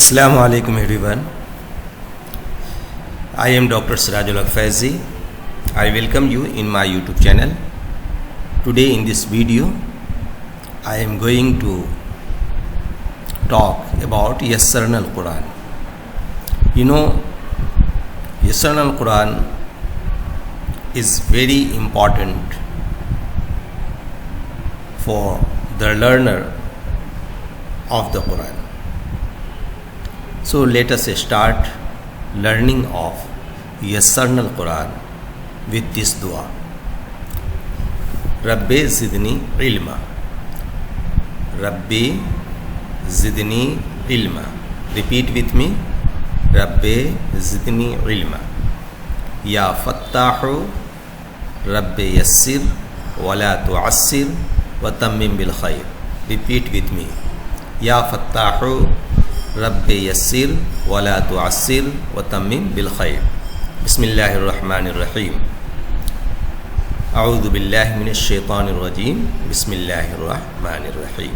Assalamu alaikum everyone. I am Dr. Sirajul Haq Faizi. I welcome you in my YouTube channel. Today in this video I am going to talk about Yassarna al-Quran. You know, Yassarna al-Quran is very important for the learner of the Quran. So let us start learning of Yassarna al-Quran with this dua. Rabbi zidni ilma. Rabbi zidni ilma. Repeat with me. Rabbi zidni ilma. Ya fattahu Rabbi yassir wa la tu'assir wa tammim bil khair. Repeat with me. Ya fattahu Rabbi yassir wa la tu'assir wa tammim bil khair. Bismillahir Rahmanir Rahim. A'udhu billahi minash shaitanir rajim. Bismillahir Rahmanir Rahim.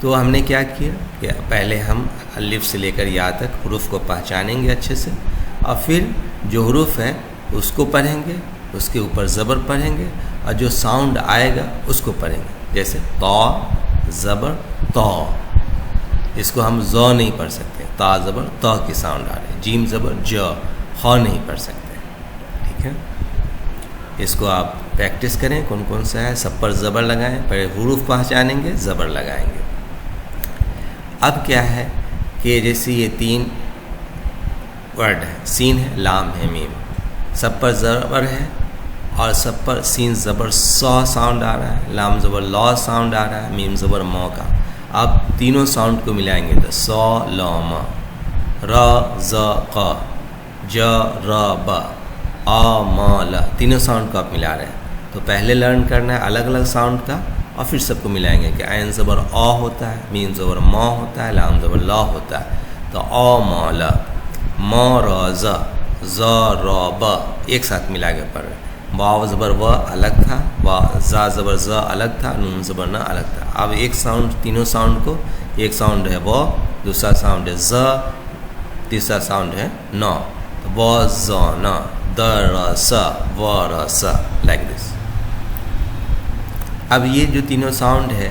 تو ہم نے کیا کیا کہ پہلے ہم الف سے لے کر یا تک حروف کو پہچانیں گے اچھے سے، اور پھر جو حروف ہے اس کو پڑھیں گے، اس کے اوپر زبر پڑھیں گے، اور جو ساؤنڈ آئے گا اس کو پڑھیں گے. جیسے تا زبر تا، اس کو ہم ز نہیں پڑھ سکتے، تا زبر تا کی ساؤنڈ آ رہی ہے. جیم زبر ج، خ نہیں پڑھ سکتے. ٹھیک ہے، اس کو آپ پریکٹس کریں کون کون سا ہے. سب پر زبر لگائیں، پہلے حروف پہچانیں گے، زبر لگائیں گے. اب کیا ہے کہ جیسے یہ 3 ورڈ ہے، سین ہے، لام ہے، میم، سب پر زبر ہے اور سب پر سین زبر سا ساؤنڈ آ رہا ہے، لام زبر لا ساؤنڈ آ رہا ہے، میم زبر مو کا. آپ تینوں ساؤنڈ کو ملائیں گے تو سا لا ما، را ز ق، ج ر ب، آ ما لا، تینوں ساؤنڈ کو آپ ملا رہے ہیں. تو پہلے لرن کرنا ہے الگ الگ ساؤنڈ کا، اور پھر سب کو ملائیں گے کہ عین زبر آ ہوتا ہے، میم زبر ما ہوتا ہے، لام زبر لا ہوتا ہے. تو آ ما لا، ما را ز، ز را ب، ایک ساتھ ملا کے پڑھ رہے ہیں. واو زبر و الگ تھا، زا زبر ز الگ تھا، نون زبر نہ الگ تھا. اب ایک ساؤنڈ، تینوں ساؤنڈ کو، ایک ساؤنڈ ہے و، دوسرا ساؤنڈ ہے ز، تیسرا ساؤنڈ ہے ن. و ز ن، د ر س، و ر س، لائک دس. اب یہ جو تینوں ساؤنڈ ہے،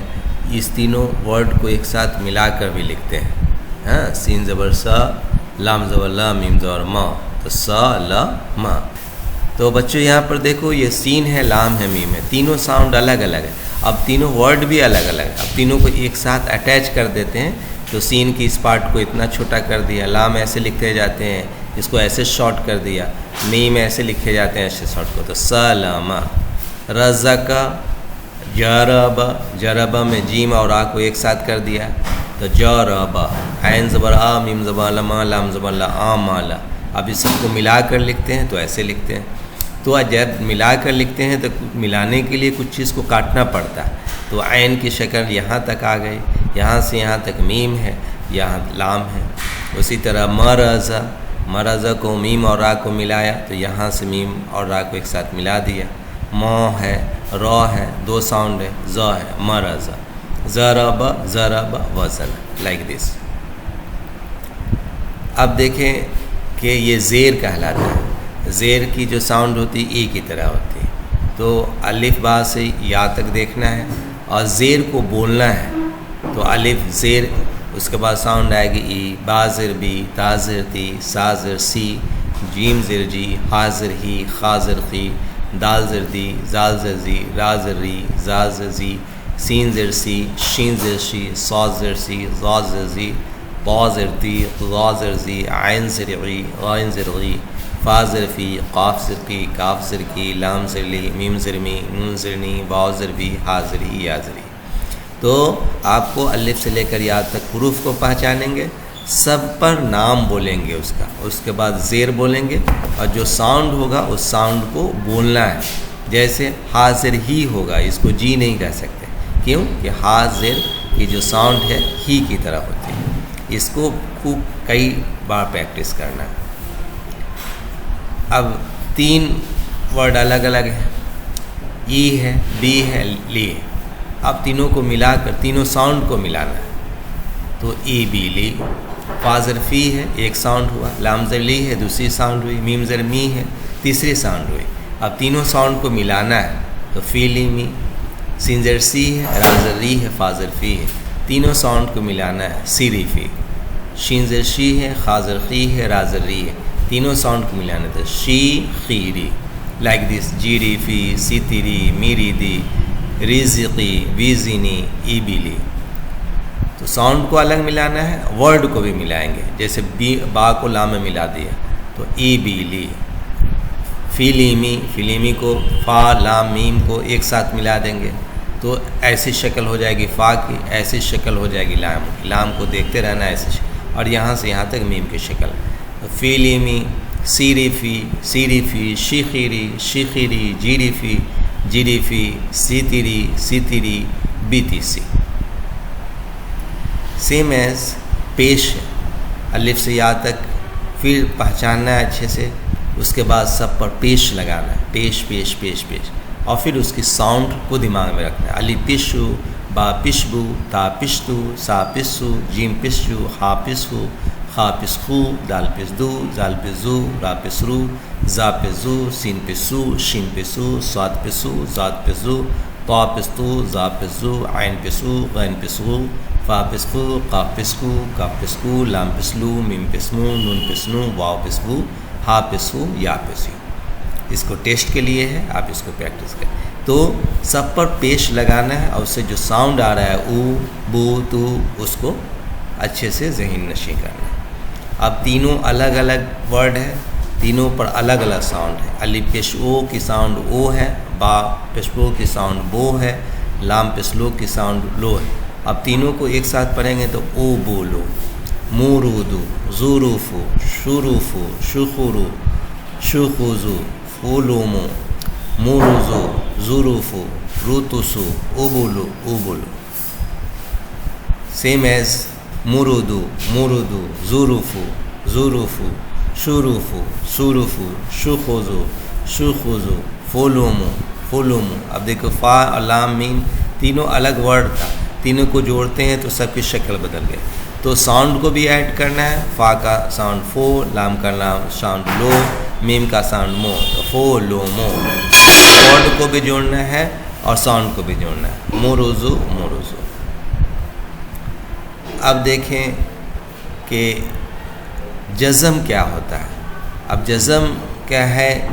اس تینوں ورڈ کو ایک ساتھ ملا کر بھی لکھتے ہیں. ہاں، سین زبر س، لام زبر لا، میم زبر ما، تو س ل ما. تو بچوں یہاں پر دیکھو، یہ سین ہے، لام ہے، میم ہے، تینوں ساؤنڈ الگ الگ ہے. اب تینوں ورڈ بھی الگ الگ ہے. اب تینوں کو ایک ساتھ اٹیچ کر دیتے ہیں. تو سین کی اس پارٹ کو اتنا چھوٹا کر دیا، لام ایسے لکھے جاتے ہیں، اس کو ایسے شارٹ کر دیا، میم ایسے لکھے جاتے ہیں ایسے شارٹ کو. تو س ل م، رزق، جرب، جرب میں جیم اور آ کو ایک ساتھ کر دیا تو جرب، عین زبر آ، میم زبر لما، لام زبر لا، آ ما لا. اب اس سب کو ملا کر لکھتے ہیں تو ایسے لکھتے ہیں. تو جب ملا کر لکھتے ہیں تو ملانے کے لیے کچھ چیز کو کاٹنا پڑتا ہے. تو عین کی شکل یہاں تک آ گئی، یہاں سے یہاں تک میم ہے، یہاں لام ہے. اسی طرح مرض، مرض کو میم اور را کو ملایا تو یہاں سے میم اور را کو ایک ساتھ ملا دیا. مو ہے، را ہے، دو ساؤنڈ ہے، ز ہے، مرض. ضرب، ضرب، وزن، لائک دس. اب دیکھیں کہ یہ زیر کہلاتا ہے. زیر کی جو ساؤنڈ ہوتی ہے ای کی طرح ہوتی ہے. تو الف با سے یا تک دیکھنا ہے اور زیر کو بولنا ہے. تو الف زیر، اس کے بعد ساؤنڈ آئے گی ای، با زر بی، تا زر تی، سا زر سی، جیم زر جی، ہا زر ہی، خا زر خی، دال زر دی، زال زر زی، را زر ری، زا زر زی، سین زر سی، شین زر شی، صاد زر سی، ضا زر زی، طا زر تی، ضا زر زی، عین زر غی، غین زر غی، فا زر فی، قاف زر کی، کاف زر کی، لام زر لی، میم زر می، نون زر نی، واو زر بی، ہا زر ہی، یا زر ہی. تو آپ کو الف سے لے کر یا تک حروف کو پہچانیں گے، سب پر نام بولیں گے اس کا، اس کے بعد زیر بولیں گے اور جو ساؤنڈ ہوگا اس ساؤنڈ کو بولنا ہے. جیسے حاضر ہی ہوگا، اس کو جی نہیں کہہ سکتے. کیوں کہ حاضر کی جو ساؤنڈ ہے ہی کی طرح ہوتی ہے. اس کو خوب کئی بار پریکٹس کرنا ہے. اب 3 ورڈ الگ الگ ہیں، ای ہے، بی ہے، لی ہے. اب تینوں کو ملا کر تینوں ساؤنڈ کو ملانا ہے. تو ای بی لی. فا زر فی ہے، ایک ساؤنڈ ہوا، لام زر لی ہے، دوسری ساؤنڈ ہوئی، میم زر می ہے، تیسری ساؤنڈ ہوئی. اب تینوں ساؤنڈ کو ملانا ہے. تو فی لی می. سین زر سی ہے، را زر ری ہے، فا زر فی ہے، تینوں ساؤنڈ کو ملانا ہے. سی ری فی. شین زر شی ہے، خا زر خی ہے، را زر ری ہے، تینوں ساؤنڈ کو ملانا ہے. شی خی ری، لائک دس. جی ری فی، سی تی ری، می ری دی، ریزقی، ویزینی، ای بی لی. تو ساؤنڈ کو الگ ملانا ہے، ورڈ کو بھی ملائیں گے. جیسے با کو لام میں ملا دیا تو ای بی لی. فیلیمی، فیلیمی کو فا لام میم کو ایک ساتھ ملا دیں گے تو ایسی شکل ہو جائے گی فا کی، ایسی شکل ہو جائے گی لام کی. لام کو دیکھتے رہنا ایسی شکل، اور یہاں سے یہاں تک میم کی شکل. تو فیلیمی، سیری فی، سیری فی، شیخیری، شیخیری، جیری فی، جیری فی، سیتیری، سیتیری، بیتی سی. سیم ایز پیش ہے، الف سے یا تک پھر پہچاننا ہے اچھے سے. اس کے بعد سب پر پیش لگانا ہے، پیش پیش پیش پیش، اور پھر اس کی ساؤنڈ کو دماغ میں رکھنا ہے. علی پیشو، با پشبو تا پشتو سا پسو جیم پسجو ہا پسو خا پسخو دال پسدو زال پسزو را پسرو زا پسزو سین پسو شین پسو صاد پسو زاد پسزو طا پسطو زا پسزو عین پسو غین پسغو فا پسخو قاف پسخو کاف پسکو لام پسلو میم پسمو نون پسنو واو پسبو ہا پسو یا پسو. اس کو ٹیسٹ کے لیے ہے، آپ اس کو پریکٹس کریں. تو سب پر پیش لگانا ہے اور اس سے جو ساؤنڈ آ رہا ہے او بو تو اس کو اچھے سے ذہن نشیں کرنا ہے. اب تینوں الگ الگ ورڈ ہے، تینوں پر الگ الگ ساؤنڈ ہے. الف پیش او کی ساؤنڈ او ہے، با پیش بو کی ساؤنڈ بو ہے، لام پیش لو کی ساؤنڈ لو ہے. اب تینوں کو ایک ساتھ پڑھیں گے تو او بولو، مورودو، زوروفو، شروفو، شخورو، شخوزو، فولومو، موروزو، زوروفو، روتوسو، اوبولو، اوبولو. Same as مورودو، مورودو، زوروفو، زوروفو، شروفو، سوروفو، شخوزو، شخوزو، فولومو، فولومو. اب دیکھو فا اور لام میم تینوں الگ ورڈ تھا، تینوں کو جوڑتے ہیں تو سب کی شکل بدل گئی. تو ساؤنڈ کو بھی ایڈ کرنا ہے، فا کا ساؤنڈ فو، لام کا ساؤنڈ لو، میم کا ساؤنڈ مو، تو فو لو مو. ورڈ کو بھی جوڑنا ہے اور ساؤنڈ کو بھی جوڑنا ہے، موروزو موروزو. اب دیکھیں کہ جزم کیا ہوتا ہے. اب جزم کیا ہے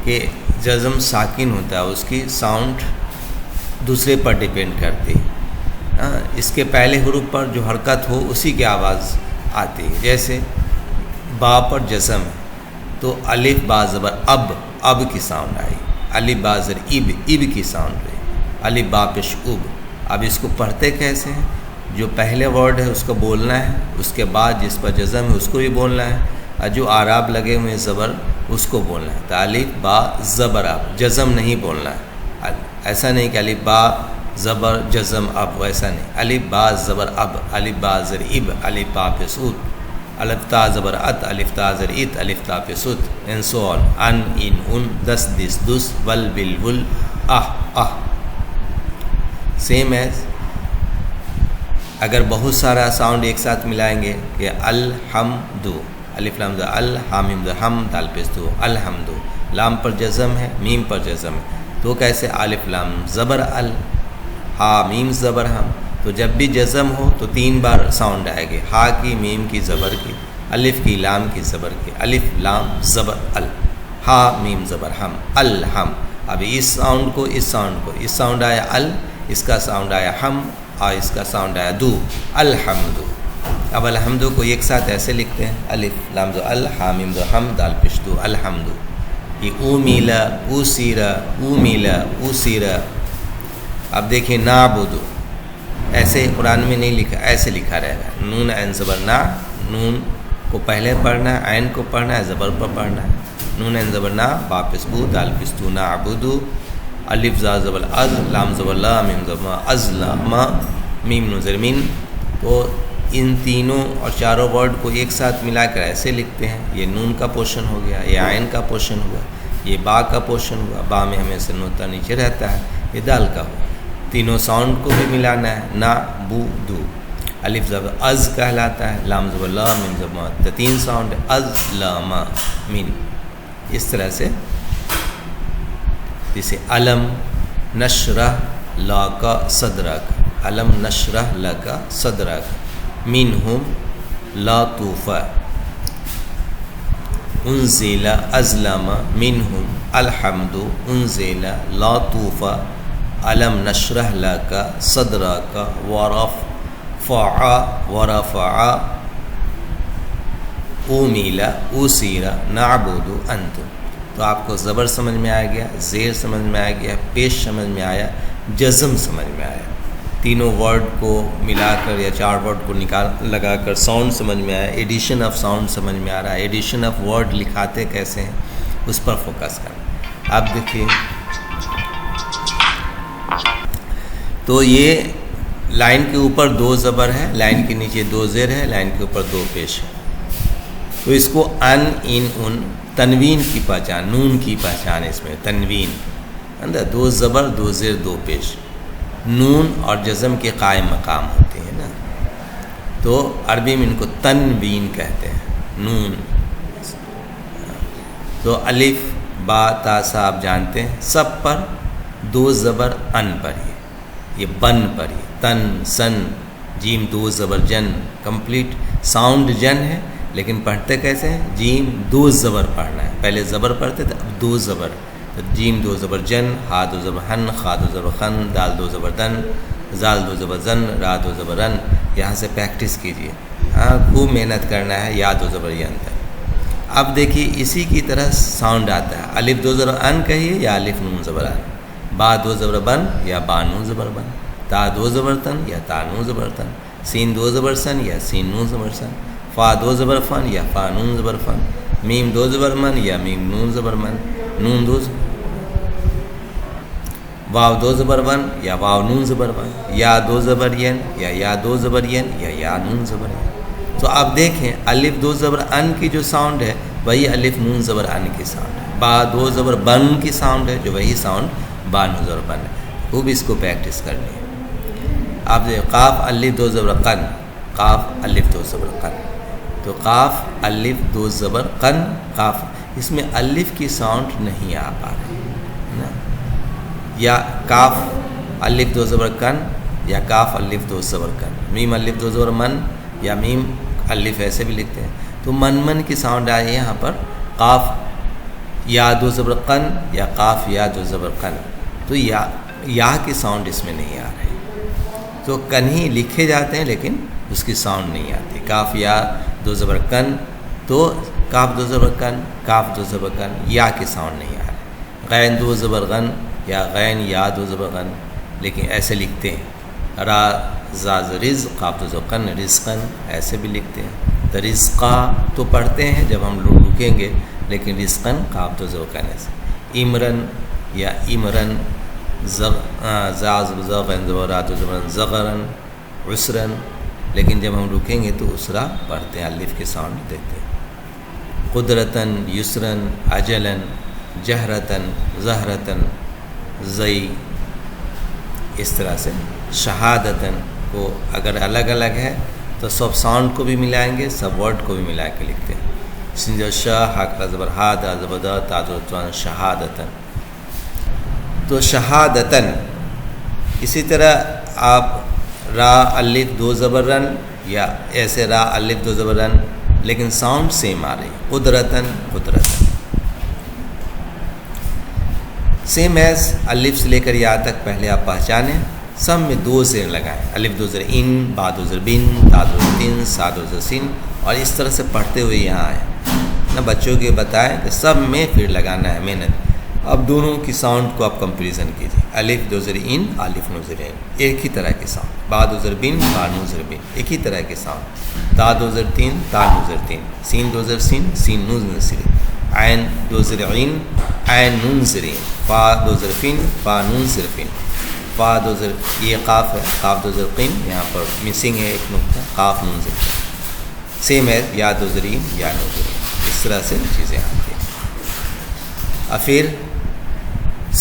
کہ جزم ساکن ہوتا ہے، اس کی ساؤنڈ دوسرے پر ڈیپینڈ کرتی. اس کے پہلے حروف پر جو حرکت ہو اسی کی آواز آتی ہے. جیسے با پر جزم ہے تو الف با زبر اب کی ساؤنڈ آئی. الف با زبر اب کی ساؤنڈ رہی. الف با پیش اب. اب اس کو پڑھتے کیسے ہیں؟ جو پہلے ورڈ ہے اس کو بولنا ہے، اس کے بعد جس پر جزم ہے اس کو بھی بولنا ہے، اور جو آراب لگے ہوئے زبر اس کو بولنا ہے. تو الف با زبر اب، جزم نہیں بولنا ہے. ایسا نہیں کہ الف با زبر جزم اب، ویسا نہیں. الف با زبر اب، الف با زر اب، الف با پسود، الف تا زبر ات، الف تا زر ات، الف تا پسود، and so on. In in this this this, will bill will, ah. Same as اگر بہت سارا ساؤنڈ ایک ساتھ ملائیں گے کہ الحمدو، الف لام ز الحمد ہم دال پیش دو الحمدو. لام پر جزم ہے، میم پر جزم ہے، تو کیسے؟ الف لام زبر ال، ہا میم زبر ہم. تو جب بھی جزم ہو تو 3 بار ساؤنڈ آئے گی، ہا کی، میم کی، زبر کی، الف کی، لام کی، زبر کی. الف لام زبر ال، ہا میم زبر ہم، الہم. اب اس ساؤنڈ کو اس ساؤنڈ آیا ال، اس کا ساؤنڈ آیا ہم، اور اس کا ساؤنڈ آیا دو، الحمدو. اب الحمدو کو ایک ساتھ ایسے لکھتے ہیں، الف لام زو ال، ہا میم زو ہم، دال پیش دو، الحمدو. یہ او میلا، او سیرا، او میلا، او سیرا. اب دیکھیں نعبدو، ایسے قرآن میں نہیں لکھا، ایسے لکھا رہے گا. نون عین زبر نا، نون کو پہلے پڑھنا ہے، عین کو پڑھنا ہے، زبر پر پڑھنا ہے. نون عین زبر نا، با پسبو، دال پستو، نعبدو. الف زا زبر از، لام زبر لا، میم زبر ازلما، میم نون زبر من. تو ان تینوں اور چاروں ورڈ کو ایک ساتھ ملا کر ایسے لکھتے ہیں. یہ نون کا پورشن ہو گیا، یہ عین کا پورشن ہوا، یہ با کا پورشن ہوا. با میں ہمیں سے نوتا نیچے رہتا ہے، یہ دال کا ہوا. تینوں ساؤنڈ کو بھی ملانا ہے، نا بو دو. الف زبر از کہلاتا ہے، لام زبر لا، میم زبر. تو 3 ساؤنڈ از لاما مین. اس طرح سے جیسے علم نشرح لاکا صدرک، علم نشرح لکا صدرک. منہم لا طوفا، انزل ازلم منہم الحمد انزل لا طوفا علم نشرح لکا صدرک ورفع ورفع اومیلا اوسیرا نعبد انتم. تو آپ کو زبر سمجھ میں آ گیا، زیر سمجھ میں آ گیا، پیش سمجھ میں آیا، جزم سمجھ میں آیا. تینوں ورڈ کو ملا کر یا 4 ورڈ کو لگا کر ساؤنڈ سمجھ میں آیا. ایڈیشن آف ساؤنڈ سمجھ میں آ رہا ہے. ایڈیشن آف ورڈ لکھاتے کیسے ہیں اس پر فوکس کریں. آپ دیکھیے تو یہ لائن کے اوپر 2 زبر ہے، لائن کے نیچے 2 زیر ہے، لائن کے اوپر 2 پیش ہے. تو اس کو ان ان ان تنوین کی پہچان، نون کی پہچان اس میں تنوین. اندر 2 زبر 2 زیر 2 پیش. نون اور جزم کے قائم مقام ہوتے ہیں نا، تو عربی میں ان کو تنوین کہتے ہیں، نون۔ تو الف با تا سا آپ جانتے ہیں، سب پر دو زبر ان پر یہ بن پر یہ تن سن جیم دو زبر جن، کمپلیٹ ساؤنڈ جن ہے، لیکن پڑھتے کیسے ہیں؟ جیم دو زبر پڑھنا ہے، پہلے زبر پڑھتے تھے، اب دو زبر، تو جیم دو زبر جن، ہا دو زبر ہن، خا دو زبر خن، دال دو زبر دن، زال دو زبر زن، را دو زبر رن۔ یہاں سے پریکٹس کیجیے، ہاں خوب محنت کرنا ہے، یا دو زبر ین تک۔ اب دیکھیے اسی کی طرح ساؤنڈ آتا ہے، الف دو زبر ان کہیے یا الف نون زبر ان، با دو زبر بن یا با نون زبر بن، تا دو زبر تن یا تا نون زبر تن، سین دو زبر سن یا سین نون زبر سن، فا دو زبر فن یا فا نون زبر فن، میم دو زبر من یا میم نون زبر من، نون دو زبر، واو دو زبر ون یا واو نون زبر ون، یا دو زبر ین یا دو زبر ین یا نون زبر ین۔ تو آپ دیکھیں الف دو زبر ان کی جو ساؤنڈ ہے وہی الف نون زبر ان کی ساؤنڈ ہے، با دو زبر بن کی ساؤنڈ ہے جو وہی ساؤنڈ با نون زبر بن ہے۔ خوب اس کو پریکٹس کرنی ہے۔ آپ دیکھیں قاف الف دو زبر قن، قاف الف دو زبر قن، تو قاف الف دو زبر قن، قاف، اس میں الف کی ساؤنڈ نہیں آ پا رہی نا، یا کاف الف دو زبر کن یا کاف الف دو زبر کن، میم الف دو زبر من یا میم الف ایسے بھی لکھتے ہیں، تو من کی ساؤنڈ آئی ہے یہاں پر، قاف یا دو زبر قن یا قاف یا دو زبر قن، تو یا کی ساؤنڈ اس میں نہیں آ رہی، تو کن ہی لکھے جاتے ہیں لیکن اس کی ساؤنڈ نہیں آتی۔ کاف یا دو زبر کن، تو کاف دو زبر کن، کاف دو زبر کن، یا کی ساؤنڈ نہیں آ رہی۔ غین دو زبر غن یا غین یا دو زبر غن، لیکن ایسے لکھتے ہیں، را زاز رز قاف دو زبر قن رزقن، ایسے بھی لکھتے ہیں۔ تو رزقا تو پڑھتے ہیں جب ہم لوگ رکیں گے، لیکن رزقن قاف دو زبر قن ایسے۔ امرن یا امرن، زاز غین زبر را دو زبر زغرن عسرن، لیکن جب ہم رکیں گے تو اسرا پڑھتے ہیں، الف کے ساؤنڈ دیتے ہیں۔ قدرتن یسرن اجلن جہرتن زہرتن زئی، اس طرح سے شہادتن کو اگر الگ الگ ہے تو سب ساؤنڈ کو بھی ملائیں گے، سب ورڈ کو بھی ملا کے لکھتے ہیں۔ سنجر شاہ حق زبر ہا دا زبر دا تا زبر شہادتن، تو شہادتن۔ اسی طرح آپ را الف دو زبر رن یا ایسے را الف دو زبر رن، لیکن ساؤنڈ سیم آ رہی، قدرتن قدرتن، سیم ایز الف سے لے کر یا تک پہلے آپ پہچانیں، سب میں دو زیر لگائیں، الف دو زیر ان، با دو زیر بن، تا دو زیر تن، سا دو زیر سن، اور اس طرح سے پڑھتے ہوئے یہاں آئیں نا، بچوں کے بتائیں کہ سب میں پھر لگانا ہے محنت۔ اب دونوں کی ساؤنڈ کو آپ کمپیریزن کیجیے، الف دو زیر ان، الف نو زیر ان، ایک ہی طرح کی ساؤنڈ، با دو زیر بن، با نو زیر بن، ایک ہی طرح کی ساؤنڈ، تا دو زیر تین، تا نو زیر تین، سین دو زیر سین، سین نو زیر سین، عین دو زیر عین، عین نون زیر عین، فا دو زیر فین، فا نون زیر فین، فا دو زیر، یہ قاف ہے، قاف دو زیر قین، یہاں پر مسنگ ہے ایک نقطہ، قاف نون زیر، سیم ہے یا دو زیر عین یا نو زیر عین، اس طرح سے چیزیں آتی ہیں۔ اور پھر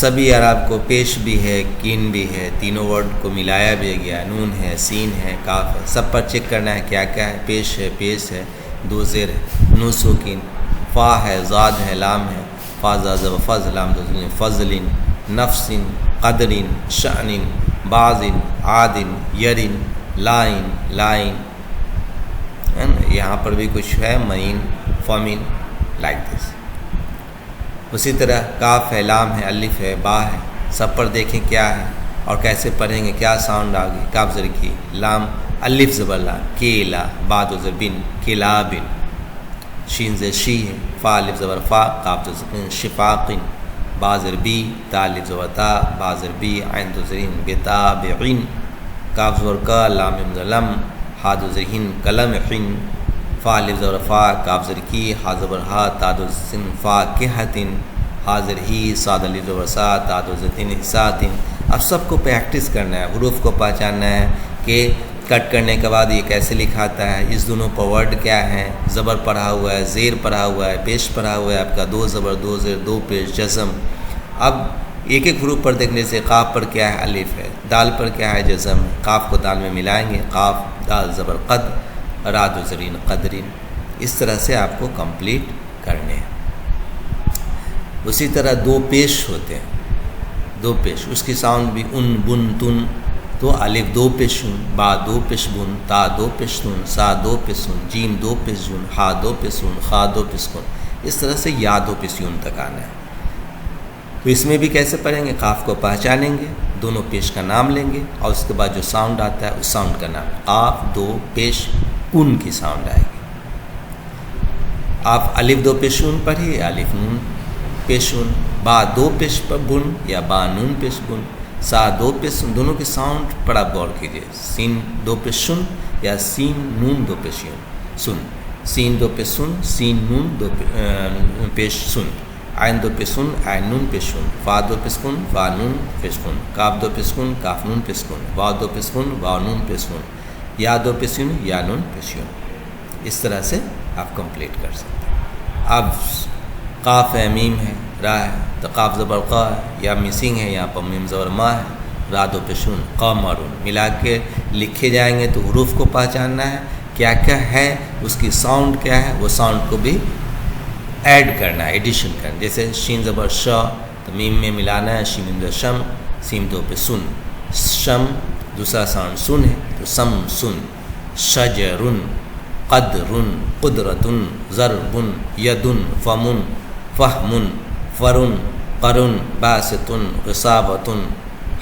سبھی عرب کو پیش بھی ہے، کین بھی ہے، تینوں ورڈ کو ملایا بھی گیا، نون ہے، سین ہے، کاف ہے، سب پر چیک کرنا ہے کیا کیا ہے، پیش ہے، پیش ہے، دو زیر ہے، نو سکین، فا ہے، زاد ہے، لام ہے، فا زاد فض، لام دو زیر، فضلن، نفسن، قدرن، شأنن، بعضن، عادن، یرن، لائن، لائن، یہاں پر بھی کچھ ہے، معین، فمن، لائک دس۔ اسی طرح کاف ہے، لام ہے، الف ہے، با ہے، سب پر دیکھیں کیا ہے اور کیسے پڑھیں گے، کیا ساؤنڈ آ گئی، کاف زر کی، لام الف زبر لا، کیلا، با دو زر بن، کلابن، شین زر شی ہے، فا الف زبر فا، کاف دو زر شفاقن، با زر بی، تا الف زبر تا، با زر بی، عین دو زرین، بتابعین، کاف زبر کا، لام زر لم، ہا دو زر ہن، کلم حن، فا الف زبر فا، کاف زر کی، ہا زبر ہا، تا دو سن، فا کہتن، ہا زر ہی، صاد الف زبر سا، تا دو زر تن، حساتن۔ اب سب کو پریکٹس کرنا ہے، حروف کو پہچاننا ہے کہ کٹ کرنے کے بعد یہ کیسے لکھاتا ہے، اس دونوں پر ورڈ کیا ہیں، زبر پڑھا ہوا ہے، زیر پڑھا ہوا ہے، پیش پڑھا ہوا ہے، آپ کا دو زبر دو زیر دو پیش جزم۔ اب ایک ایک حروف پر دیکھنے سے قاف پر کیا ہے الف ہے، دال پر کیا ہے جزم ہے، قاف کو دال میں ملائیں گے، قاف دال زبر قد، راد و زرین قدرین، اس طرح سے آپ کو کمپلیٹ کرنے ہیں۔ اسی طرح دو پیش ہوتے ہیں، دو پیش، اس کی ساؤنڈ بھی ان بن تن، تو الف دو پیش ان، با دو پیش بن، تا دو پیش تن، سا دو پیش ان، جیم دو پیش جن، ہا دو پیش ان، خا دو پیش کن، اس طرح سے یا دو پیش یون تک آنا ہے۔ تو اس میں بھی کیسے پڑھیں گے؟ قاف کو پہچانیں گے، دونوں پیش کا نام لیں گے، اور اس کے بعد جو ساؤنڈ آتا ہے اس ساؤنڈ کا نام، قاف دو پیش کن کی ساؤنڈ آئے گی۔ آپ الف دو پیش اون پڑھیے، الف نون پیش اون، با دو پیش بن یا با نون پیش بن، سا دو پیش سن، دونوں کے ساؤنڈ پر آپ غور کیجیے، سین دو پیش سن یا سین نون دو پیش سن، سین دو پیش سن، سین نون دو پیش سن، عین دو پیش سن، عین نون پیش سن، فا دو پیش کن، فا نون پیش کن، کاف دو پیش کن، کاف نون پیش کن، وا دو پیش کن، وا نون پیش کن، یا دو پیش کن، یا نون پیش کن، اس طرح سے آپ کمپلیٹ کر سکتے ہیں۔ اب قاف ہے، میم ہے، را ہے، تو قاف زبر قا ہے، یا مسنگ ہے، یہاں پر میم زبر ما ہے، را دو پیشون، قا مارون، ملا کے لکھے جائیں گے تو حروف کو پہچاننا ہے، کیا کیا ہے، اس کی ساؤنڈ کیا ہے، وہ ساؤنڈ کو بھی ایڈ کرنا ہے، ایڈیشن کرنا ہے۔ جیسے شین زبر شا، تو میم میں ملانا ہے، شین دو شم، سیم دو پہ سن، شم دوسرا ساؤنڈ سن ہے تو سم سن، شجرن، قدرن، قدرتن، ضربن، یدن، فمن، فہمن، فرن، قرن، باستن، غصابتن،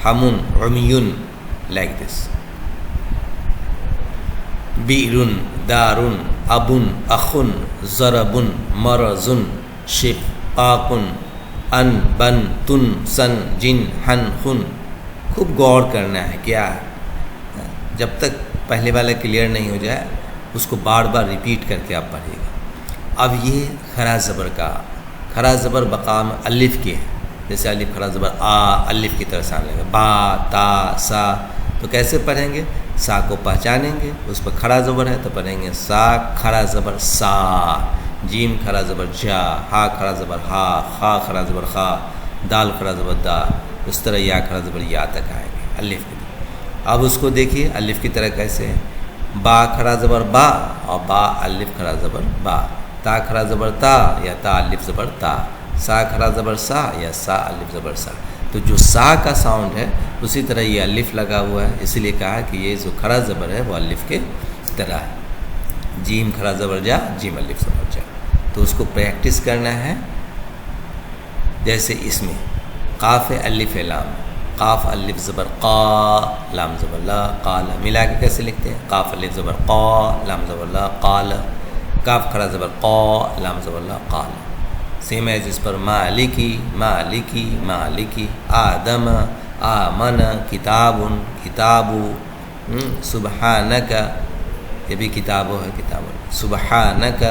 حمن، عمیون، like this۔ بیرن، دارن، ابن، اخن، ضربن، مرزن، شقاقن، ان، بن، تن، سن، جن، ہن، خن۔ خوب غور کرنا ہے، کیا جب تک پہلے والا کلیئر نہیں ہو جائے اس کو بار بار ریپیٹ کر کے آپ پڑھیے گا۔ اب یہ کھڑا زبر کا، کھڑا زبر مقام الف کے ہے، جیسے الف کھڑا زبر آ، الف کی طرح سے آنے لگا، با، تا، سا، تو کیسے پڑھیں گے؟ سا کو پہچانیں گے، اس پر کھڑا زبر ہے تو پڑھیں گے سا کھڑا زبر سا، جیم کھڑا زبر جا، ہا کھڑا زبر ہا، خا کھڑا زبر خا، دال کھڑا زبر دا، اس طرح یا کھڑا زبر یا تک آئیں گے الف کی طرح۔ اب اس کو دیکھیے الف کی طرح کیسے ہے، با کھڑا زبر با، اور با الف کھڑا زبر با، تا کھڑا زبر تا یا تا الف زبر تا، سا کھڑا زبر سا یا سا الف زبر سا۔ تو جو سا کا ساؤنڈ ہے اسی طرح یہ الف لگا ہوا ہے، اس لیے کہا کہ یہ جو کھڑا زبر ہے وہ الف کے طرح ہے۔ جیم کھڑا زبر جا، جیم الف زبر جا، تو اس کو پریکٹس کرنا ہے۔ جیسے اس میں قاف الف لام، قاف الف زبر قا، لام زبر لا، قال، ملا کے کیسے لکھتے ہیں؟ قاف الف زبر قا، لام زبر لا، قال، کاف کھڑا زبر قا، لام زبر لا، قال۔ سیم ہے جس پر مالکی، مالکی، مالکی، آدم، آمن، کتاب، کتاب، سبحانک، یہ بھی کتابو ہے، کتاب، سبحانک۔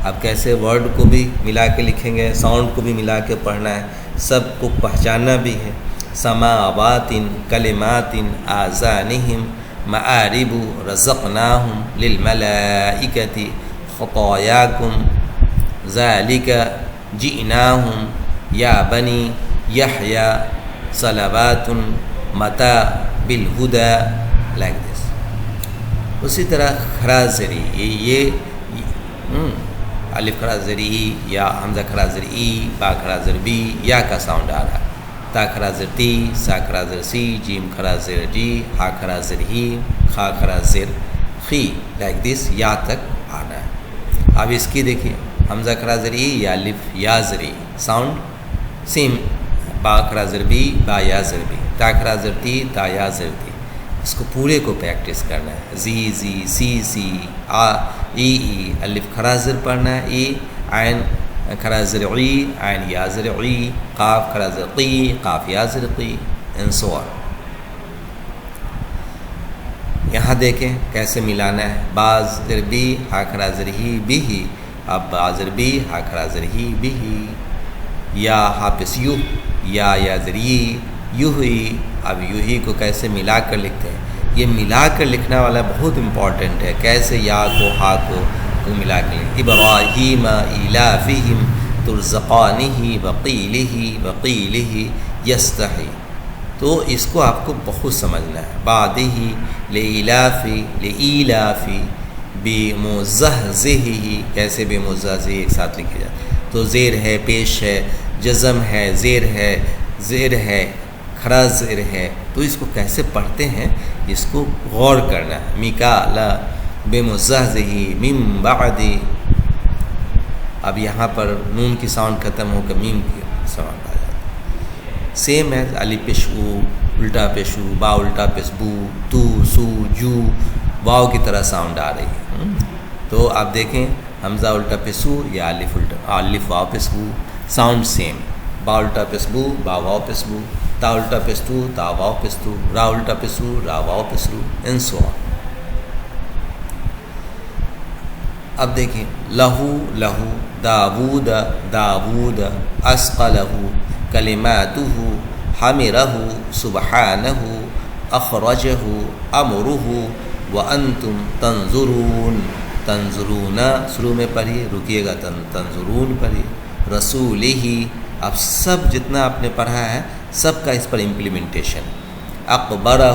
اب کیسے ورڈ کو بھی ملا کے لکھیں گے، ساؤنڈ کو بھی ملا کے پڑھنا ہے، سب کو پہچاننا بھی ہے۔ سماوات، کلمات، آذانہم، معارب، رزقناہم، للملائکۃ، خطایاکم، ذالک، جئناہم، یا بنی یحییٰ، صلوات، متی بالہدی، like this۔ اسی طرح کھڑا زری، یہ الف کھڑا زری ای، یا حمزہ کھڑا زری ای، با کھڑا زر بی، یا کا ساؤنڈ آ رہا ہے، تا کھڑا زر تی، سا کھڑا زر سی، جیم کھڑا زر جی، ہا کھڑا زر ہی، خا کھڑا زر خی، like this، یا تک آنا ہے۔ اب اس کی دیکھیے، حمزہ کھڑا زر ای یا الف یا زری، ساؤنڈ سیم، با کھڑا زر بی، با یا زر بی، تا کھڑا زر تی، تا یا زر تی۔ اس کو پورے کو پریکٹس کرنا ہے، زی زی، سی سی، آ ای ای، الف کھڑا زر پڑھنا ہے ای، عین کھڑا زر عی، عین یا زر عی، قاف کھڑا زر قی، قاف یا زر قی، and so on۔ یہاں دیکھیں کیسے ملانا ہے، باز زر بی، ہا کھڑا زر ہی، بھی ہی، اب با زر بی، ہا کھڑا زر ہی، بھی ہی، یا حافظ یو، یا زر ی، یو ہی۔ اب یو ہی کو کیسے ملا کر لکھتے ہیں، یہ ملا کر لکھنا والا بہت امپورٹنٹ ہے، کیسے یا کو ہا کو ملا کر لکھیں۔ ابراہیم، الافہم، ترزقانہ، وقیلہ، وقیلہ، یستحی، تو اس کو آپ کو بہت سمجھنا ہے. بعدہ لإلافی لإلافی بمزحزحہ، کیسے بمزحزح ایک ساتھ لکھے جائے تو زیر ہے، پیش ہے، جزم ہے، زیر ہے، کھڑا زیر ہے، تو اس کو کیسے پڑھتے ہیں اس کو غور کرنا ہے. میکالا بمزحزح من بعد، اب یہاں پر نون کی ساؤنڈ ختم ہو کر میم کی ساؤنڈ آ جاتی ہے. سیم ہے الف پیش او، الٹا پیش او، با الٹا پیش بو، تو سو جو، واو کی طرح ساؤنڈ آ رہی ہے. تو آپ دیکھیں حمزہ الٹا پیش او یا الف واو پیش بو، ساؤنڈ سیم. با الٹا پیش بو، با واو پیش بو، تا الٹا پیش تو، تا واو پیش تو، را الٹا پیش او، را واو پیش رو، اینڈ سو آن. اب دیکھیں لہو لہو، داود داود، اسقلہ کلماتہ، حمرہ سبحانہ، اخرجہ امرہ، وانتم تنظرون، تنظرون شروع میں پڑھی، رکیے گا تنظرون پڑھی. رسولہ، اب سب جتنا آپ نے پڑھا ہے سب کا اس پر امپلیمنٹیشن. اقبرہ،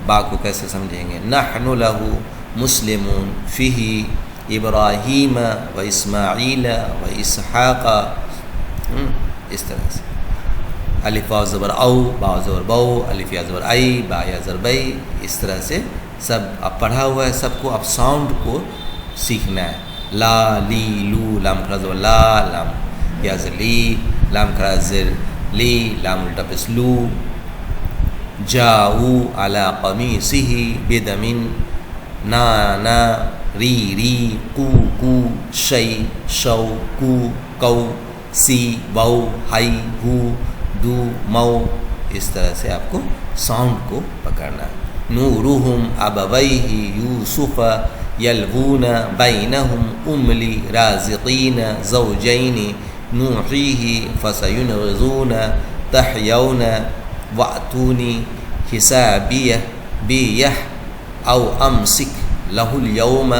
با کو کیسے سمجھیں گے؟ نحن لہ مسلمون فیہ ابراہیم و اسماعیل و اسحاق، اس طرح سے. الف واو زبر او، با زبر بو، الف یا زبر ای، با یا زبر بئی، اس طرح سے سب اب پڑھا ہوا ہے سب کو. اب ساؤنڈ کو سیکھنا ہے. لا لی لو، لام کھڑا زبر لا، لام یا زر لی، لام کھڑا زر لی، لام الٹا پس لو. جاؤ علی قمیصہ بدم، نانا ری ری، کو کو، شی شو، کو کو، سی وو، ہئی ہو، دو مو، اس طرح سے آپ کو ساؤنڈ کو پکڑنا ہے. نورہم ابویہ یوسف یلغون بینہم املی رازقین زوجین نوحیہ فسینغزون تحیون واتونی حسابیہ بیہ او امسک لہ الیوم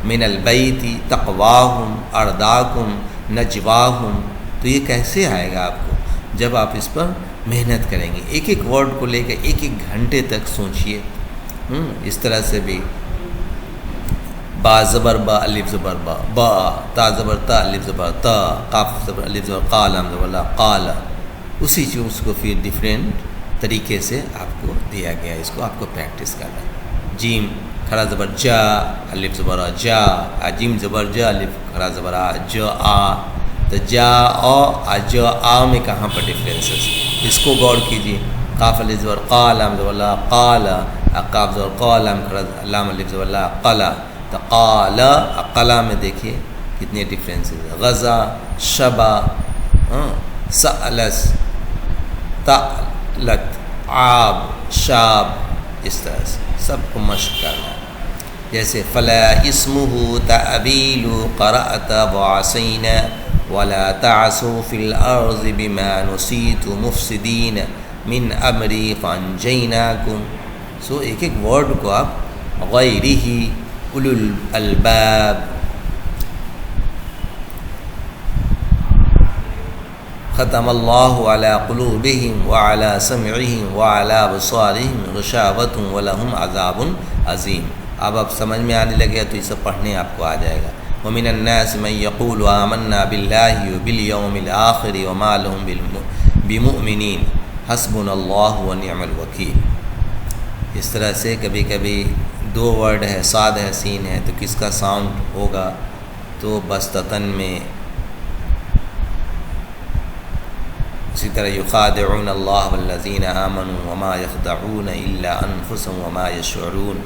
من البیت تقواہم ارداکم نجواہم. تو یہ کیسے آئے گا آپ کو؟ جب آپ اس پر محنت کریں گے. ایک ایک ورڈ کو لے کے ایک ایک گھنٹے تک سوچئے. اس طرح سے بھی با زبر با، الف زبر با، با تا زبر تا، الف زبر تا، قاف زبر الف زبر قا، لام زبر لا، قال. اسی چیز کو پھر ڈفرینٹ طریقے سے آپ کو دیا گیا، اس کو آپ کو پریکٹس کرنا ہے. جیم کھڑا زبر جا، الف زبر جا، جیم زبر جا، الف کھڑا زبر آ، جا آ. تو جا آ، جا آ میں کہاں پر ڈفرینسز، اس کو غور کیجیے. قاف الف زبر قا، لام زبر لا، قال. قاف زبر قا، لام کھڑا، لام الف زبر لا، قلا. تو قال، قلا میں دیکھیے کتنے ڈفرینسز. غزا، شبا، سألس، تعلت، عاب، شاب، اس طرح سے سب کو مشق کرنا ہے. جیسے فلا اسمہ تعبیل قرأت وعصین ولا تعصوا فی الارض بما نسیت مفسدین من امری فانجیناکم. سو ایک ایک ورڈ کو آپ غیرہ، اولو الالباب. ختم اللہ علی قلوبہم وعلی سمعہم وعلی ابصارہم غشاوۃ ولہم عذاب عظیم. اب سمجھ میں آنے لگے تو یہ سب پڑھنے آپ کو آ جائے گا. ومن الناس من یقول آمنا باللہ وبالیوم الآخر وما لهم بمؤمنین حسبنا اللہ ونعم الوکیل. اس طرح سے کبھی کبھی دو ورڈ ہے، صاد ہے، سین ہے، تو کس کا ساؤنڈ ہوگا؟ تو بستتن میں. اسی طرح یخادعون اللہ والذین آمنوا وما یخدعون الا انفسهم وما یشعرون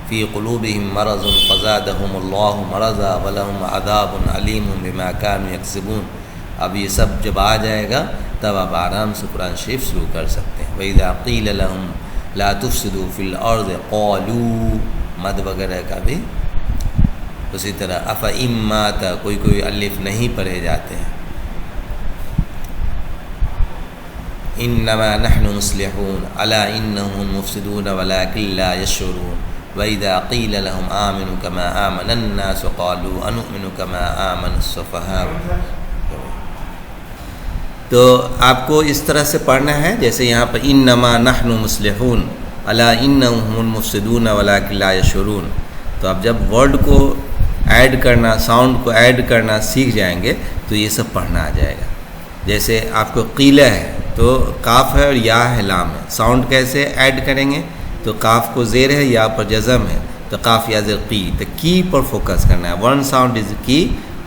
فی قلوبہم مرض فزادہم اللہ مرضا ولہم عذاب علیم بما کانوا یکسبون. اب یہ سب جب آ جائے گا تب آپ آرام سے قرآن شریف شروع کر سکتے ہیں. وَإِذَا قِيلَ لَهُمْ لَا تُفْسِدُوا فِي الْأَرْضِ قَالُوا، مد وغیرہ کا بھی اسی طرح. أَفَإِن مَّاتَ، کوئی الف نہیں پڑھے جاتے ہیں. إِنَّمَا نَحْنُ مُصْلِحُونَ أَلَا إِنَّهُمْ الْمُفْسِدُونَ وَلَٰكِن لَّا يَشْعُرُونَ. وَإِذَا قِيلَ لَهُمْ آمِنُوا كَمَا آمَنَ النَّاسُ قَالُوا أَنُؤْمِنُ كَمَا آمَنَ السُّفَهَاءُ. تو آپ کو اس طرح سے پڑھنا ہے جیسے یہاں پر انما نحن مصلحون الا انہم هم المفسدون ولکن لا یشعرون. تو آپ جب ورڈ کو ایڈ کرنا، ساؤنڈ کو ایڈ کرنا سیکھ جائیں گے تو یہ سب پڑھنا آ جائے گا. جیسے آپ کو قیلہ ہے تو کاف ہے اور یا ہے، لام ہے، ساؤنڈ کیسے ایڈ کریں گے؟ تو کاف کو زیر ہے، یا پر جزم ہے، تو کاف یا زیر قی، تو کی پر فوکس کرنا ہے. ون ساؤنڈ از کی،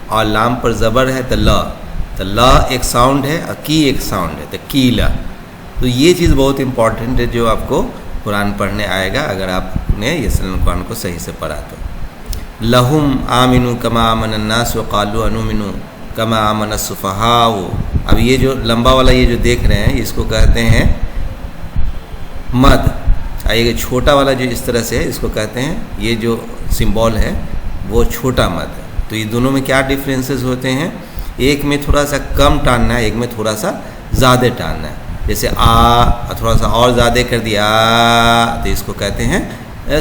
اور لام پر زبر ہے تو لا، تو لا ایک ساؤنڈ ہے اور کی ایک ساؤنڈ ہے، تو قیلہ. تو یہ چیز بہت امپورٹنٹ ہے جو آپ کو قرآن پڑھنے آئے گا اگر آپ نے یہ قرآن کو صحیح سے پڑھا تو. لہم آمنوا کما آمن الناس وقالوا انؤمن کما آمن السفہاء. اب یہ جو لمبا والا یہ جو دیکھ رہے ہیں اس کو کہتے ہیں مد. یہ چھوٹا والا جو اس طرح سے ہے اس کو کہتے ہیں، یہ جو سمبول ہے وہ چھوٹا مد ہے. تو یہ دونوں میں کیا ڈفرینسز ہوتے ہیں؟ ایک میں تھوڑا سا کم ٹاننا ہے، ایک میں تھوڑا سا زیادہ ٹاننا ہے. جیسے تھوڑا سا اور زیادہ کر دیا تو اس کو کہتے ہیں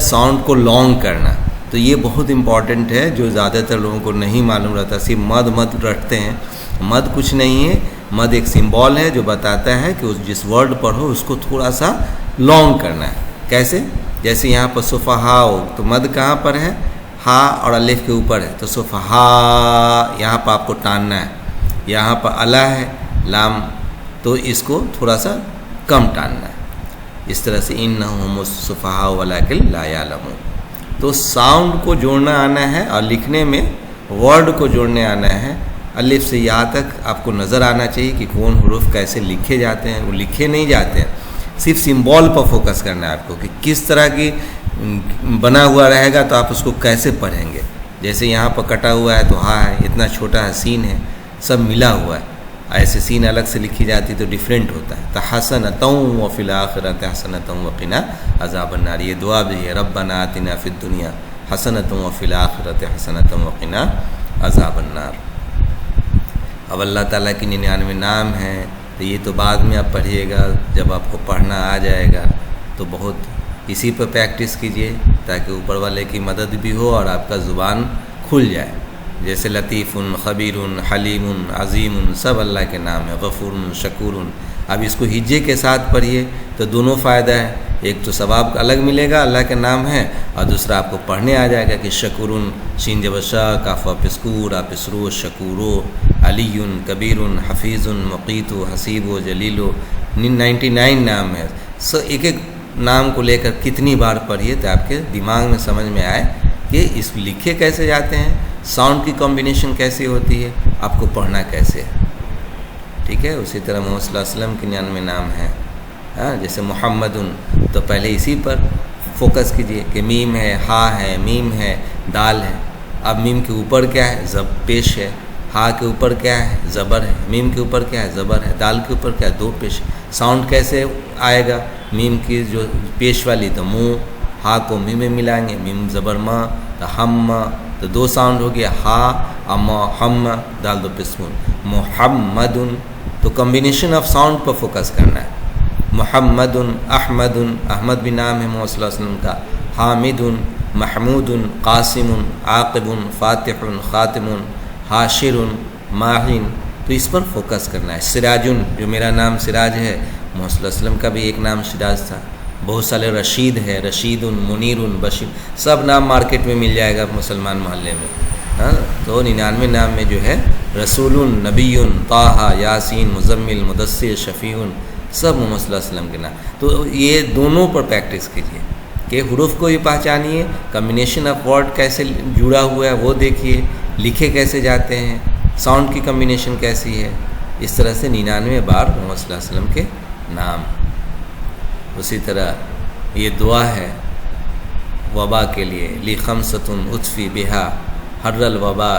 ساؤنڈ کو لانگ کرنا. تو یہ بہت امپورٹنٹ ہے جو زیادہ تر لوگوں کو نہیں معلوم رہتا، صرف مد رکھتے ہیں. مد کچھ نہیں ہے، مد ایک سمبول ہے جو بتاتا ہے کہ جس ورڈ پڑھو اس کو تھوڑا سا لانگ کرنا ہے. کیسے؟ جیسے یہاں پر صفحاء، تو مد کہاں پر ہے؟ ہا اور الف کے اوپر ہے، تو صفحاء یہاں پر آپ کو ٹاننا ہے. یہاں پر الا ہے، لام، تو اس کو تھوڑا سا کم ٹاننا ہے. اس طرح سے انہم الصفحاء ولکن لا یعلمون. تو ساؤنڈ کو جوڑنا آنا ہے اور لکھنے میں ورڈ کو جوڑنے آنا ہے. الف سے یا تک آپ کو نظر آنا چاہیے کہ کون حروف کیسے لکھے جاتے ہیں. وہ لکھے نہیں جاتے ہیں، صرف سمبول پر فوکس کرنا ہے آپ کو کہ کس طرح کی بنا ہوا رہے گا تو آپ اس کو کیسے پڑھیں گے. جیسے یہاں پر کٹا ہوا ہے تو ہاں ہے، اتنا چھوٹا ہے، سین ہے، سب ملا ہوا ہے. ایسے سین الگ سے لکھی جاتی تو ڈیفرنٹ ہوتا ہے. حسنۃ وفی الآخرۃ حسنۃ وقنا عذاب النار. یہ دعا بھی ہے، ربنا آتنا فی الدنیا حسنۃ وفی الآخرۃ حسنۃ وقنا عذاب النار. اب اللہ تعالیٰ کی 99 نام ہیں تو یہ تو بعد میں آپ پڑھیے گا. جب آپ کو پڑھنا آ جائے گا تو بہت اسی پر پریکٹس کیجیے تاکہ اوپر والے کی مدد بھی ہو اور آپ کا زبان کھل جائے. جیسے لطیف، خبیر، حلیم، عظیم، سب اللہ کے نام ہیں، غفور، شکور. اب اس کو ہجے کے ساتھ پڑھیے تو دونوں فائدہ ہے. ایک تو ثواب الگ ملے گا، اللہ کے نام ہے، اور دوسرا آپ کو پڑھنے آ جائے گا کہ شکورن، شین جبشا، کاف پسکور، پسرو، شکورو، علی، کبیر، حفیظ، مقیت، حسیب و جلیل. 99 نام ہے. ایک ایک نام کو لے کر کتنی بار پڑھیے تو آپ کے دماغ میں سمجھ میں آئے کہ اس لکھے کیسے جاتے ہیں، ساؤنڈ کی کمبینیشن کیسی ہوتی ہے، آپ کو پڑھنا کیسے ہے. ٹھیک ہے. اسی طرح محمد صلی اللہ علیہ وسلم کے 99 نام ہیں. جیسے محمد، تو پہلے اسی پر فوکس کیجئے کہ میم ہے، ہا ہے، میم ہے، دال ہے. اب میم کے اوپر کیا ہے؟ پیش ہے. ہا کے اوپر کیا ہے؟ زبر ہے. میم کے اوپر کیا ہے؟ زبر ہے. دال کے اوپر کیا ہے؟ دو پیش. ساؤنڈ کیسے آئے گا؟ میم کی جو پیش والی تو منہ، ہا کو میم میں ملائیں گے، میم زبر ماں تو ہم، تو دو ساؤنڈ ہو گیا، ہا اما ہم، دال دو پسکون. محمد، تو combination of sound per focus کرنا ہے. محمد، احمد، احمد بھی نام ہے محمد صلی اللہ علیہ وسلم کا. حامد، محمود، قاسم، عاقب، فاتح، خاتم، حاشر، ماہن. تو اس پر فوکس کرنا ہے. سراج، جو میرا نام سراج ہے، محمد صلی اللہ علیہ وسلم کا بھی ایک نام سراج تھا. بہت سارے رشید ہے، رشید، منیر، بشیر، سب نام مارکیٹ میں مل جائے گا مسلمان محلے میں. تو 99 نام میں جو ہے رسول، نبی، طٰہٰ، یاسین، مزمل، مدثر، شفیع، سب محمد صلی اللہ علیہ وسلم کے نام. تو یہ دونوں پر پریکٹس کیجیے کہ حروف کو بھی پہچانیے، کمبینیشن آف ورڈ کیسے جڑا ہوا ہے وہ دیکھیے، لکھے کیسے جاتے ہیں، ساؤنڈ کی کمبینیشن کیسی ہے. اس طرح سے 99 بار محمد صلی اللہ علیہ وسلم کے نام. اسی طرح یہ دعا ہے وبا کے لیے، لی خمسۃ اطفی بہا حر الوبا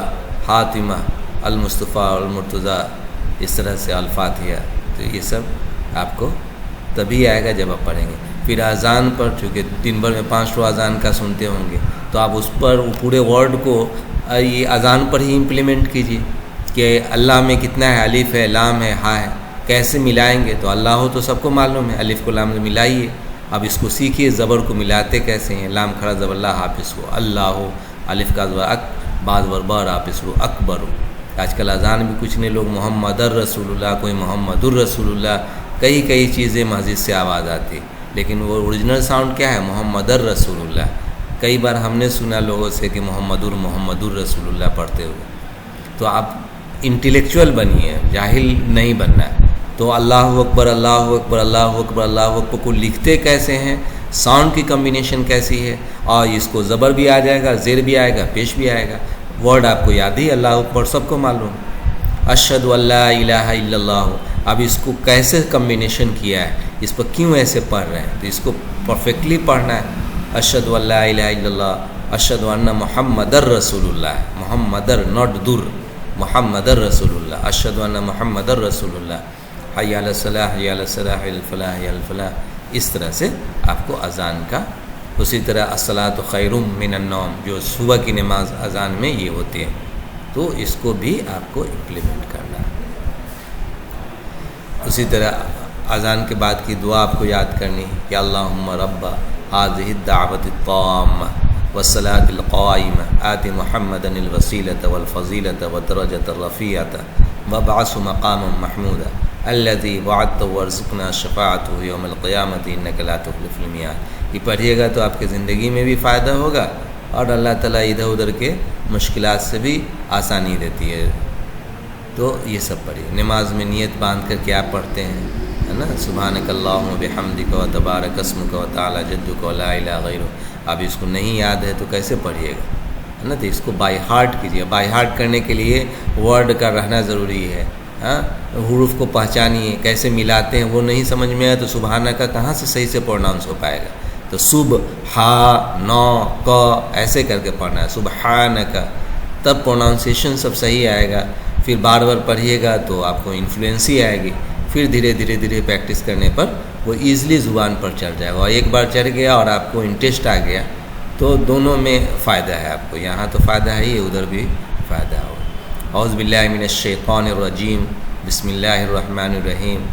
حاتمہ المصطفیٰ المرتضیٰ. اس طرح سے الفاتحہ. تو یہ سب آپ کو تبھی آئے گا جب آپ پڑھیں گے. پھر اذان پر، چونکہ دن بھر میں 5 اذان کا سنتے ہوں گے، تو آپ اس پر پورے ورڈ کو یہ اذان پر ہی امپلیمنٹ کیجیے کہ اللہ میں کتنا ہے، الف ہے، لام ہے، ہا ہے، کیسے ملائیں گے. تو اللہ ہو تو سب کو معلوم ہے، الف کو لام میں ملائیے. اب اس کو سیکھیے زبر کو ملاتے کیسے ہیں. لام کھڑا زبر اللہ، حافظ ہو اللہ ہو، الف کا زبر اک، بعض ور بار حافظ ہو اکبر ہو. آج کل اذان بھی کچھ نہیں، لوگ محمد الرسول اللہ، کوئی محمد الرسول اللہ، کئی چیزیں مسجد سے آواز آتی، لیکن وہ اوریجنل ساؤنڈ کیا ہے؟ محمد الرسول اللہ۔ کئی بار ہم نے سنا لوگوں سے کہ محمد الرسول اللہ پڑھتے ہوئے۔ تو آپ انٹلیکچوئل بنیے، جاہل نہیں بننا ہے۔ تو اللہ اکبر اللہ اکبر اللہ اکبر اللہ اکبر کو لکھتے کیسے ہیں، ساؤنڈ کی کمبینیشن کیسی ہے، اور اس کو زبر بھی آ جائے گا، زیر بھی آئے گا، پیش بھی آئے گا، ورڈ آپ کو یاد ہی، اللہ اکبر سب کو معلوم، اشہد ان لا الہ الا اللہ۔ اب اس کو کیسے کمبینیشن کیا ہے، اس پر کیوں ایسے پڑھ رہے ہیں، تو اس کو پرفیکٹلی پڑھنا ہے، اشہد ان لا الہ الا اللہ، اشہد ان محمد الرسول اللہ، محمد ناٹ در، محمد الرسول اللہ، اشہد ان محمد الرسول اللہ، حی علی الصلاح حی علی الصلاح حی علی الفلاح حی علی الفلاح، اس طرح سے آپ کو اذان کا۔ اسی طرح الصلاۃ خیر من النوم، جو صبح کی نماز اذان میں یہ ہوتی ہے، تو اس کو بھی آپ کو امپلیمنٹ کرنا ہے۔ اسی طرح اذان کے بعد کی دعا آپ کو یاد کرنی ہے کہ اللہم رب هذه الدعوۃ التامہ والصلاۃ القائمہ آت محمدا الوسیلۃ والفضیلۃ والدرجۃ الرفیعۃ وابعثه مقاما محمودا الذی وعدته وارزقنا شفاعته یوم القیامۃ انک لا تخلف المیعاد۔ یہ پڑھیے گا تو آپ کی زندگی میں بھی فائدہ ہوگا، اور اللہ تعالیٰ ادھر ادھر کے مشکلات سے بھی آسانی دیتی ہے۔ تو یہ سب پڑھیے، نماز میں نیت باندھ کر کے آپ پڑھتے ہیں، ہے نا، سبحانک اللہم وبحمدک وتبارک اسمک وتعالی جدک ولا الہ غیرک۔ اب اس کو نہیں یاد ہے تو کیسے پڑھیے گا، ہے نا، تو اس کو بائی ہارٹ کیجیے۔ بائی ہارٹ کرنے کے لیے ورڈ کا رہنا ضروری ہے، ہاں، حروف کو پہچانیے، کیسے ملاتے ہیں وہ نہیں سمجھ میں آئے تو سبحانک کہاں سے صحیح سے پروناؤنس ہو پائے گا۔ تو صبح ہا نو ک ایسے کر کے پڑھنا ہے، سبحانک، تب پروناؤنسیشن سب صحیح آئے گا۔ پھر بار بار پڑھیے گا تو آپ کو انفلوئنسی آئے گی، پھر دھیرے دھیرے پریکٹس کرنے پر وہ ایزلی زبان پر چڑھ جائے گا، اور ایک بار چڑھ گیا اور آپ کو انٹرسٹ آ گیا تو دونوں میں فائدہ ہے آپ کو، یہاں تو فائدہ ہے ہی، ادھر بھی فائدہ ہو۔ اعوذ باللہ من الشیطان الرجیم، بسم اللہ الرحمن الرحیم۔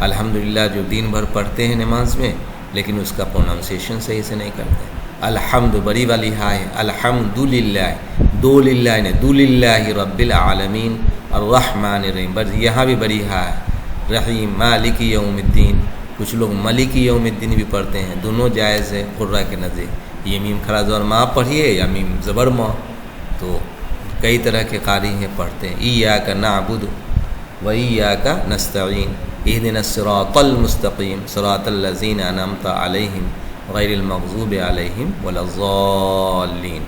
الحمدللہ جو دن بھر پڑھتے ہیں نماز میں لیکن اس کا پروناؤنسیشن صحیح سے نہیں کرتے۔ الحمد بڑی والی ہا ہے، الحمدللہ، دو للہ نے، دو للہ رب العالمین الرحمن الرحیم، بس یہاں بھی بڑی ہا ہے، رحیم مالک یوم الدین۔ کچھ لوگ ملک یوم الدین بھی پڑھتے ہیں، دونوں جائز ہے قرہ کے نزدیک، یہ میم کھڑا زبر ماں پڑھیے یا میم زبر ماں، تو کئی طرح کے قاری ہیں پڑھتے ہیں۔ ایاک نعبد و ایاک نستعین اہدنا الصراط المستقیم صراط الذین انعمت علیہم غیر المغضوب علیہم ولا الضالین،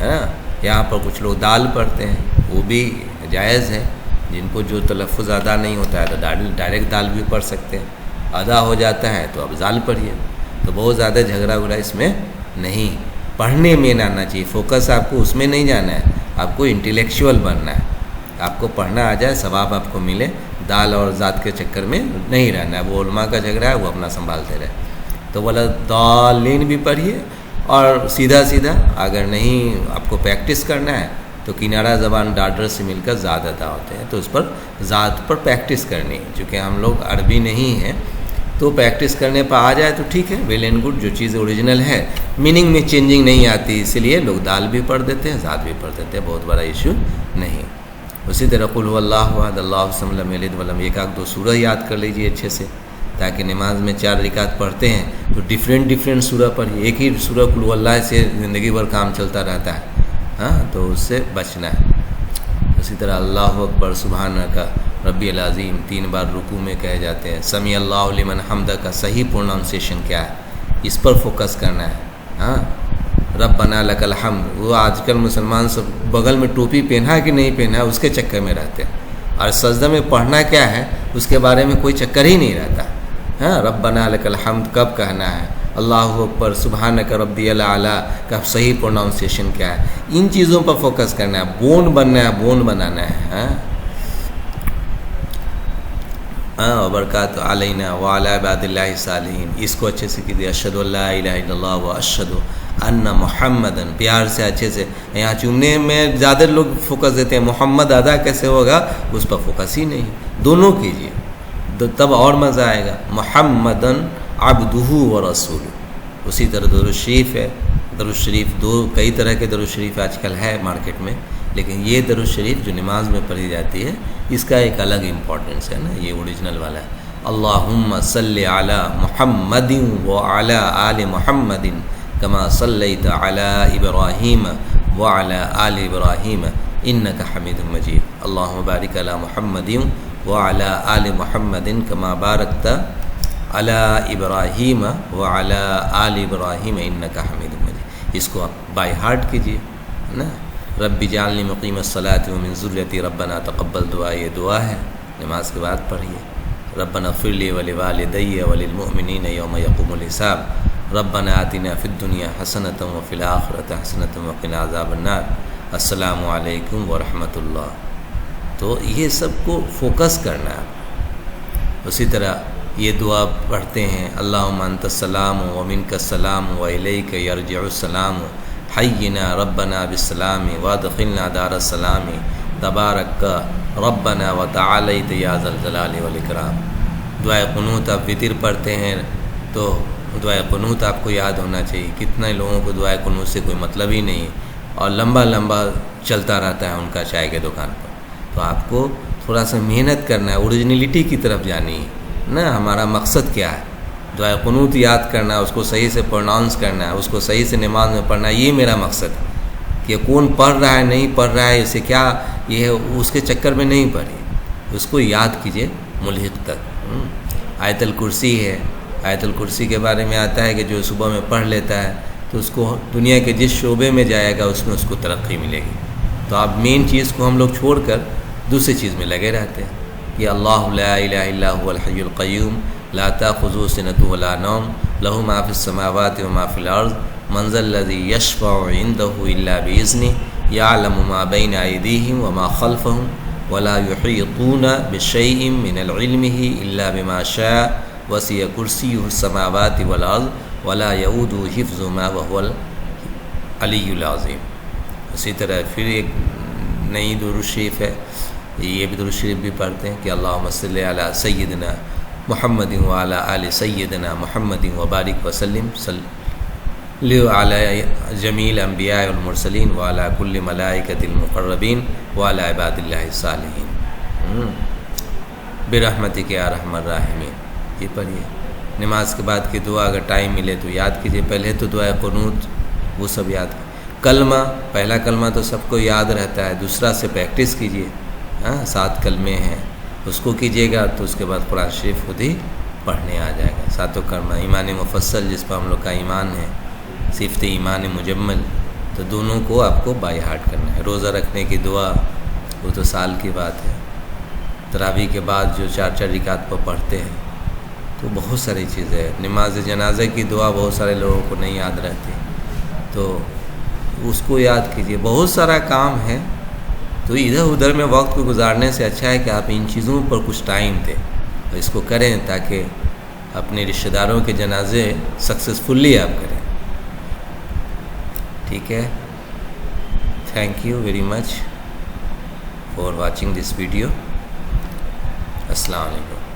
ہے نا۔ یہاں پر کچھ لوگ دال پڑھتے ہیں، وہ بھی جائز ہے، جن کو جو تلفظ ادا نہیں ہوتا ہے تو ڈائریکٹ دال بھی پڑھ سکتے ہیں، ادا ہو جاتا ہے تو اب زال پڑھیے۔ تو بہت زیادہ جھگڑا وگڑا اس میں نہیں، پڑھنے میں نہ آنا چاہیے، فوکس آپ کو اس میں نہیں جانا ہے، آپ کو انٹلیکچوئل بننا ہے، آپ کو پڑھنا آ جائے، ثواب آپ کو ملے، دال اور ذات کے چکر میں نہیں رہنا ہے۔ وہ علماء کا جھگڑا ہے، وہ اپنا سنبھالتے رہے۔ تو ولا ضالین بھی پڑھیے، اور سیدھا اگر نہیں آپ کو پریکٹس کرنا ہے تو کنارہ زبان ڈاڈر سے مل کر ذات ادا ہوتے ہیں، تو اس پر ذات پر پریکٹس کرنی ہے۔ چونکہ ہم لوگ عربی نہیں ہیں تو پریکٹس کرنے پر آ جائے تو ٹھیک ہے، ویل اینڈ گڈ، جو چیز اوریجنل ہے، میننگ میں چینجنگ نہیں آتی، اس لیے لوگ دال بھی پڑھ دیتے ہیں، ذات بھی پڑھ دیتے ہیں، بہت بڑا ایشو نہیں۔ اسی طرح قل هو اللہ احد اللہ الصمد لم یلد ولم ایک آدھ دو سورہ یاد کر لیجیے اچھے سے، تاکہ نماز میں 4 رکعت پڑھتے ہیں تو ڈیفرنٹ سورہ پڑھیے، ایک ہی سورہ قل هو اللہ سے زندگی بھر کام چلتا رہتا ہے، ہاں، تو اس سے بچنا ہے۔ اسی طرح اللہ اکبر سبحانک ربی العظیم 3 بار رکوع میں کہے جاتے ہیں۔ سمیع اللہ لمن حمدہ کا صحیح پروناؤنسیشن کیا ہے، اس پر فوکس کرنا ہے، ہاں۔ ربنا لک الحمد، وہ آج کل مسلمان سب بغل میں ٹوپی پہنا کہ نہیں پہنا ہے اس کے چکر میں رہتے ہیں، اور سجدہ میں پڑھنا کیا ہے اس کے بارے میں کوئی چکر ہی نہیں رہتا، ہاں۔ ربنا لک الحمد کب کہنا ہے، اللہ اکبر سبحانک ربی الاعلیٰ کا صحیح پروناؤنسیشن کیا ہے، ان چیزوں پر فوکس کرنا ہے، بون بننا ہے، بون بنانا ہے، ہاں۔ وبرکاتہ علینا وعلی عباد اللہ الصالحین، اس کو اچھے سے کیجیے۔ اشہد ان لا الہ الا اللہ و اشہد ان محمدن، پیار سے اچھے سے، یہاں چومنے میں زیادہ لوگ فوکس دیتے ہیں، محمد ادا کیسے ہوگا اس پر فوکس ہی نہیں، دونوں کیجیے تب اور مزہ آئے گا۔ محمدن عبدہ و رسولہ، اسی طرح درود شریف ہے، درود شریف کئی طرح کے درود شریف آج کل ہے مارکیٹ میں، لیکن یہ درود شریف جو نماز میں پڑھی جاتی ہے اس کا ایک الگ امپورٹنس ہے نا، یہ اوریجنل والا ہے۔ اللہم صلی علی محمد وعلی آل محمد کما صلیت علی ابراہیم وعلی آل ابراہیم انک حمید مجید۔ اللہم بارک علی محمد وعلی آل محمد کما بارکت علی ابراہیم وعلی آل ابراہیم انک حمید مجید۔ اس کو آپ بائی ہارٹ کیجیے نا، رب اجعلنی مقیم الصلاۃ ومن ذریتی ربنا تقبل دعا، یہ دعا ہے نماز کے بعد پڑھیے۔ ربنا اغفر لی ولوالدی وللمؤمنین یوم یقوم الحساب، ربنا آتنا فی الدنیا حسنۃ وفی الآخرۃ حسنۃ وقنا عذاب النار۔ السلام علیکم ورحمۃ اللہ۔ تو یہ سب کو فوکس کرنا ہے۔ اسی طرح یہ دعا پڑھتے ہیں، اللہم انت السلام ومنک السلام والیک یرجع السلام، حینا ربنا بالسلام وادخلنا دار السلام، تبارک ربنا وتعالیت یا ذا الجلال والاکرام۔ دعائے قنوت آپ وطر پڑھتے ہیں تو دعائے قنوت آپ کو یاد ہونا چاہیے۔ کتنے لوگوں کو دعائے قنوت سے کوئی مطلب ہی نہیں ہے اور لمبا لمبا چلتا رہتا ہے ان کا چائے کے دکان پر۔ تو آپ کو تھوڑا سا محنت کرنا ہے، اوریجنلٹی کی طرف جانی ہے نا۔ ہمارا مقصد کیا ہے؟ دعائے قنوت یاد کرنا ہے، اس کو صحیح سے پروناؤنس کرنا ہے، اس کو صحیح سے نماز میں پڑھنا ہے، یہ میرا مقصد ہے۔ کہ کون پڑھ رہا ہے نہیں پڑھ رہا ہے اسے کیا یہ اس کے چکر میں نہیں پڑھی، اس کو یاد کیجئے ملحق تک۔ آیت الکرسی ہے، آیت الکرسی کے بارے میں آتا ہے کہ جو صبح میں پڑھ لیتا ہے تو اس کو دنیا کے جس شعبے میں جائے گا اس میں اس کو ترقی ملے گی۔ تو آپ مین چیز کو ہم لوگ چھوڑ کر دوسری چیز میں لگے رہتے ہیں۔ یہ اللہ لا الہ الا هو الحی القیوم لا تأخذه سنة ولا نوم له ما في السماوات وما في الارض من ذا الذی یشفع عنده الا بإذنه یعلم ما بین ایدیہم وما خلفہم ولا یحیطون بشیء من علمه الا بما شاء وسع کرسیہ السماوات والارض ولا یؤوده حفظهما وهو العلی العظیم۔ اسی طرح پھر ایک نئی درود شریف ہے، یہ بھی درود شریف بھی پڑھتے ہیں کہ اللہم صلی علی سیدنا محمد وعلی آل سیدنا محمد وبارک وسلم، صلی علی جمیع الانبیاء والمرسلین وعلی کل ملائکۃ المقربین وعلی عباد اللہ الصالحین برحمتک یا ارحم الراحمین۔ یہ پڑھیے۔ نماز کے بعد کی دعا اگر ٹائم ملے تو یاد کیجیے۔ پہلے تو دعائے قنوت وہ سب یاد کیجیے۔ کلمہ، پہلا کلمہ تو سب کو یاد رہتا ہے، دوسرا سے پریکٹس کیجیے۔ 7 کلمے ہیں، اس کو کیجیے گا تو اس کے بعد قرآن شریف خود ہی پڑھنے آ جائے گا۔ 7 کلمہ، ایمان مفصل جس پر ہم لوگ کا ایمان ہے، صفت ایمان مجمل، تو دونوں کو آپ کو بائی ہارٹ کرنا ہے۔ روزہ رکھنے کی دعا وہ تو سال کی بات ہے۔ تراویح کے بعد جو 4 رکعت پر پڑھتے ہیں تو بہت ساری چیزیں ہیں۔ نماز جنازہ کی دعا بہت سارے لوگوں کو نہیں یاد رہتی، تو اس کو یاد کیجیے۔ بہت سارا کام ہے، تو ادھر ادھر میں وقت کو گزارنے سے اچھا ہے کہ آپ ان چیزوں پر کچھ ٹائم دیں اور اس کو کریں تاکہ اپنے رشتہ داروں کے جنازے سکسیزفلی آپ کریں۔ ٹھیک ہے، thank you very much for watching this video. السلام علیکم۔